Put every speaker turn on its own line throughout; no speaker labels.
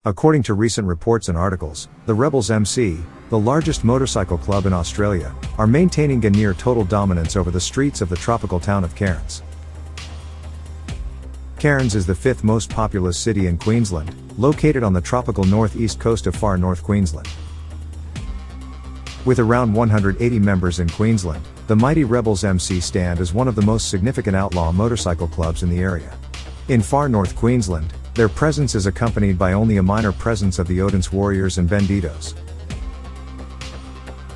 According to recent reports and articles, the rebelsmc, the largest motorcycle club in Australia, are maintaining a near total dominance over the streets of the tropical town of Cairns. Cairns is the fifth most populous city in Queensland, located on the tropical northeast coast of Far North Queensland. With around 180 members in Queensland, the mighty rebelsmc stand as one of the most significant outlaw motorcycle clubs in the area. In Far North Queensland, their presence is accompanied by only a minor presence of the Odins warriors and Bandidos.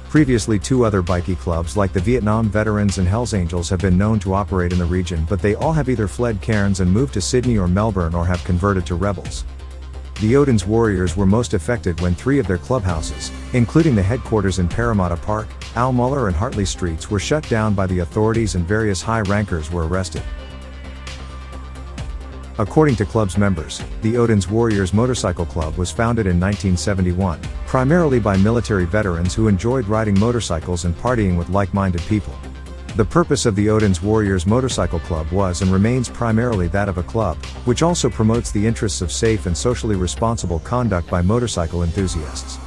Previously, two other bikie clubs like the Vietnam Veterans and Hells Angels have been known to operate in the region, but they all have either fled Cairns and moved to Sydney or Melbourne or have converted to rebels. The Odins warriors were most affected when three of their clubhouses, including the headquarters in Parramatta Park, Aumuller and Hartley streets, were shut down by the authorities and various high rankers were arrested. According to club's members, the Odins Warriors Motorcycle Club was founded in 1971, primarily by military veterans who enjoyed riding motorcycles and partying with like-minded people. The purpose of the Odins Warriors Motorcycle Club was and remains primarily that of a club, which also promotes the interests of safe and socially responsible conduct by motorcycle enthusiasts.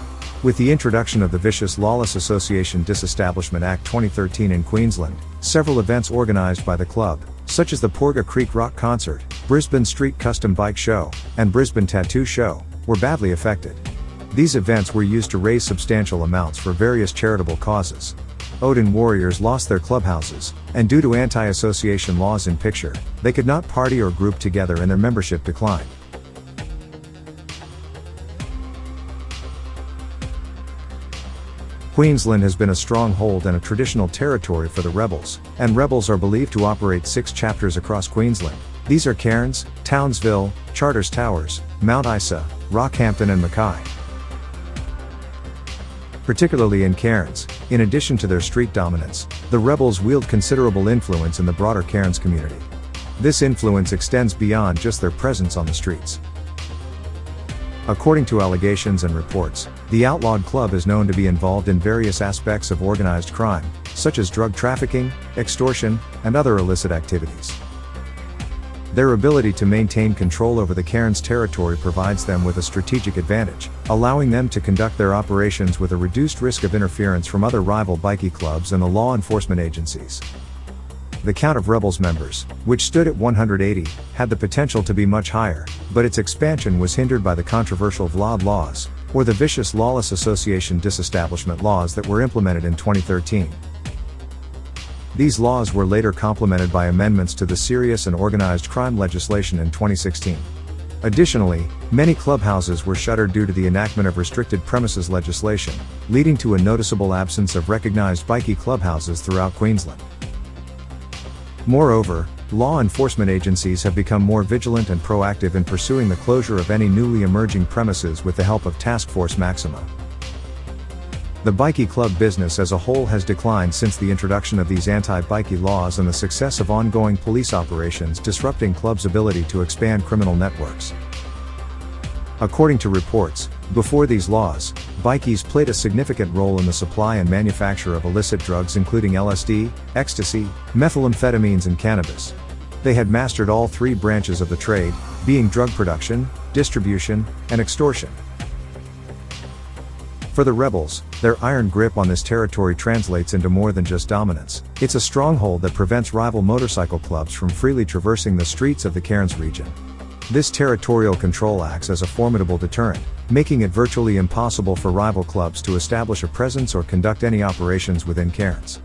With the introduction of the Vicious Lawless Association Disestablishment Act 2013 in Queensland, several events organised by the club, such as the Porga Creek Rock Concert, Brisbane Street Custom Bike Show, and Brisbane Tattoo Show, were badly affected. These events were used to raise substantial amounts for various charitable causes. Odin warriors lost their clubhouses, and due to anti-association laws in picture, they could not party or group together and their membership declined. Queensland has been a stronghold and a traditional territory for the rebels, and rebels are believed to operate 6 chapters across Queensland. These are Cairns, Townsville, Charters Towers, Mount Isa, Rockhampton and Mackay. Particularly in Cairns, in addition to their street dominance, the rebels wield considerable influence in the broader Cairns community. This influence extends beyond just their presence on the streets. According to allegations and reports, the outlawed club is known to be involved in various aspects of organized crime, such as drug trafficking, extortion, and other illicit activities. Their ability to maintain control over the Cairns territory provides them with a strategic advantage, allowing them to conduct their operations with a reduced risk of interference from other rival bikie clubs and the law enforcement agencies. The count of rebels members, which stood at 180, had the potential to be much higher, but its expansion was hindered by the controversial VLAD laws, or the Vicious Lawless Association Disestablishment laws that were implemented in 2013. These laws were later complemented by amendments to the serious and organized crime legislation in 2016. Additionally, many clubhouses were shuttered due to the enactment of restricted premises legislation, leading to a noticeable absence of recognized bikie clubhouses throughout Queensland. Moreover, law enforcement agencies have become more vigilant and proactive in pursuing the closure of any newly emerging premises with the help of Task Force Maxima. The bikie club business as a whole has declined since the introduction of these anti-bikie laws and the success of ongoing police operations disrupting clubs' ability to expand criminal networks. According to reports, before these laws, bikies played a significant role in the supply and manufacture of illicit drugs including LSD, ecstasy, methamphetamines and cannabis. They had mastered all 3 branches of the trade, being drug production, distribution, and extortion. For the rebels, their iron grip on this territory translates into more than just dominance. It's a stronghold that prevents rival motorcycle clubs from freely traversing the streets of the Cairns region. This territorial control acts as a formidable deterrent, making it virtually impossible for rival clubs to establish a presence or conduct any operations within Cairns.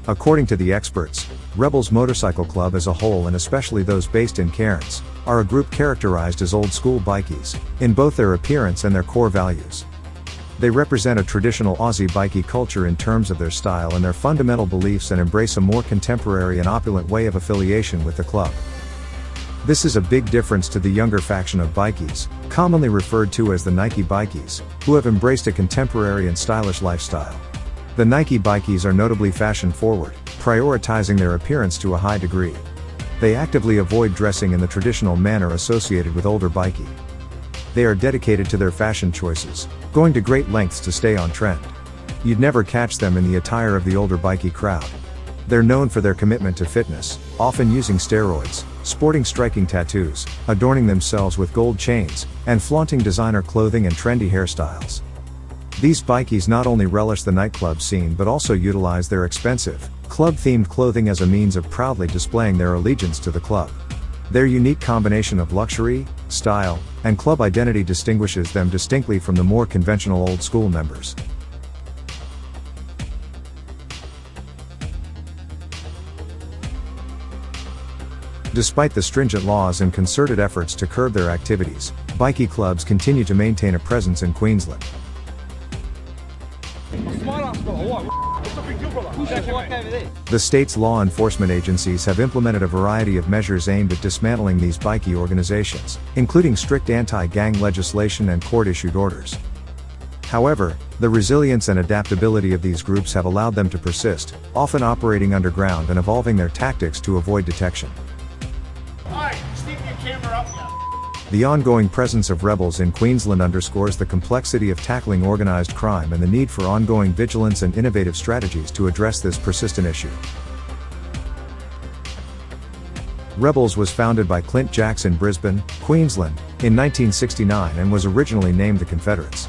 According to the experts, Rebels Motorcycle Club as a whole, and especially those based in Cairns, are a group characterized as old-school bikies, in both their appearance and their core values. They represent a traditional Aussie bikie culture in terms of their style and their fundamental beliefs, and embrace a more contemporary and opulent way of affiliation with the club. This is a big difference to the younger faction of bikies, commonly referred to as the Nike bikies, who have embraced a contemporary and stylish lifestyle. The Nike bikies are notably fashion-forward, prioritizing their appearance to a high degree. They actively avoid dressing in the traditional manner associated with older bikie. They are dedicated to their fashion choices, going to great lengths to stay on trend. You'd never catch them in the attire of the older bikie crowd. They're known for their commitment to fitness, often using steroids, sporting striking tattoos, adorning themselves with gold chains, and flaunting designer clothing and trendy hairstyles. These bikies not only relish the nightclub scene but also utilize their expensive, club-themed clothing as a means of proudly displaying their allegiance to the club. Their unique combination of luxury, style, and club identity distinguishes them distinctly from the more conventional old-school members. Despite the stringent laws and concerted efforts to curb their activities, bikie clubs continue to maintain a presence in Queensland. The state's law enforcement agencies have implemented a variety of measures aimed at dismantling these bikie organizations, including strict anti-gang legislation and court-issued orders. However, the resilience and adaptability of these groups have allowed them to persist, often operating underground and evolving their tactics to avoid detection. The ongoing presence of rebels in Queensland underscores the complexity of tackling organised crime and the need for ongoing vigilance and innovative strategies to address this persistent issue. Rebels was founded by Clint Jacks in Brisbane, Queensland, in 1969 and was originally named the Confederates.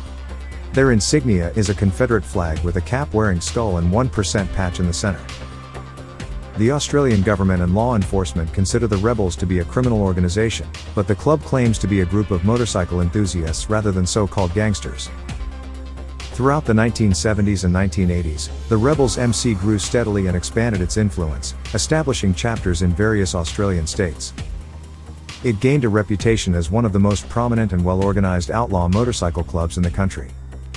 Their insignia is a Confederate flag with a cap-wearing skull and 1% patch in the centre. The Australian government and law enforcement consider the rebels to be a criminal organisation, but the club claims to be a group of motorcycle enthusiasts rather than so-called gangsters. Throughout the 1970s and 1980s, the Rebels MC grew steadily and expanded its influence, establishing chapters in various Australian states. It gained a reputation as one of the most prominent and well-organised outlaw motorcycle clubs in the country.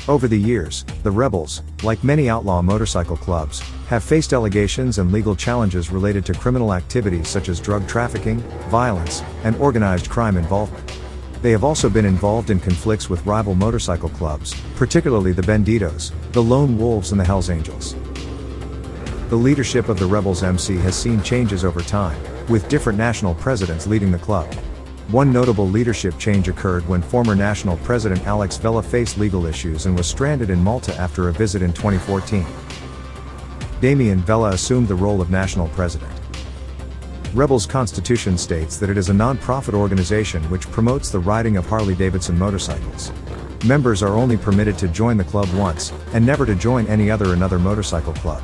Over the years, the Rebels, like many outlaw motorcycle clubs, have faced allegations and legal challenges related to criminal activities such as drug trafficking, violence, and organised crime involvement. They have also been involved in conflicts with rival motorcycle clubs, particularly the Bandidos, the Lone Wolves and the Hells Angels. The leadership of the Rebels MC has seen changes over time, with different national presidents leading the club. One notable leadership change occurred when former national president Alex Vella faced legal issues and was stranded in Malta after a visit in 2014. Damien Vella assumed the role of national president. Rebels' constitution states that it is a non-profit organization which promotes the riding of Harley-Davidson motorcycles. Members are only permitted to join the club once, and never to join another motorcycle club.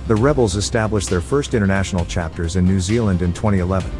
The Rebels established their first international chapters in New Zealand in 2011.